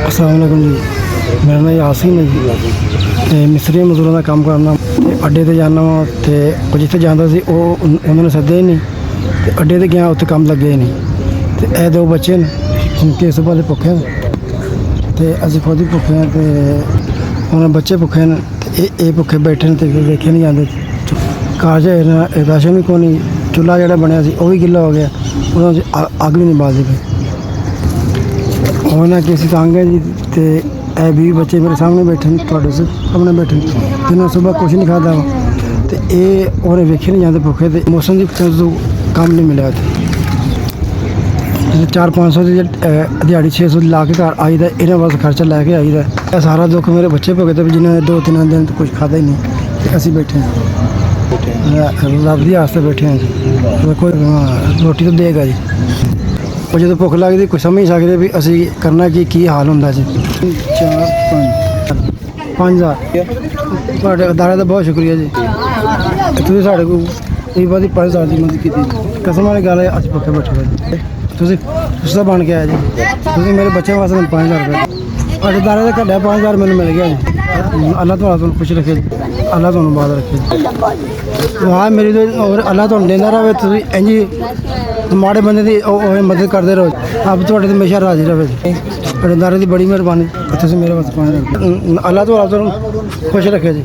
अस्सलाम वालेकुम जी। मेरा नाम यासीन है जी ते मिस्त्री मजदूरों का काम करना ते अड्डे ते जाना वा ते जिथे जाता सी उन्होंने सद्दे ही नहीं ते अड्डे ते गया उत्थे काम लगे ही नहीं ते ए दो बच्चे ने जिनके सुबह दे भुखे ने ते असीं खुद ही भुखे हैं ते उन्हें बच्चे भुखे ने ते ये भुखे बैठे ने ते देखे नहीं जाते घर च राशन भी कोई चूल्हा जो बनया सी वो भी गिला हो गया उन्होंने अग भी नहीं बालदी पई होना कि तंग है जी ते ए भी बच्चे मेरे सामने बैठे हैं थोड़े से सामने बैठे जिन्होंने सुबह कुछ नहीं खाता वा तो ये उन्हें वेखे नहीं जाते भुखे तो मौसम की वजह तो काम नहीं मिला उत्थे 400-500 की दिहाड़ी 600 ला के घर आई इन्हें बस खर्चा लैके आई सारा दुख मेरे बच्चे भुगे थे जिन्होंने 2-3 दिन तो कुछ खाता ही नहीं तो असी बैठे हैं रब दी आस्ते बैठे हैं कोई रोटी तो देगा जी और जो भुख लगती कुछ समझ सकते भी असी करना की हाल होंगे जी 4-5 हज़ार अदारे का बहुत शुक्रिया जी तुम साढ़े को ये बात 5 हज़ार की मदद की कसम वाली गल है अस भुखे बैठे जी तुम बन के आया जी तुम मेरे बच्चे वास्ते 5 हज़ार रुपये अदारे का घटा 5 हज़ार मैंने मिल गया जी अल्लाह तुम खुश रखे अल्लाह तुम बाद रखे वहाँ मेरी तो और अल्लाह तुम देता रहे तुम इंजी माड़े बंदे की मदद करते रहो अब थोड़े तो हमेशा राजी रहे अदारे की बड़ी मेहरबानी तुम मेरे वास्ते 5 हज़ार अल्लाह तुम खुश रखे जी।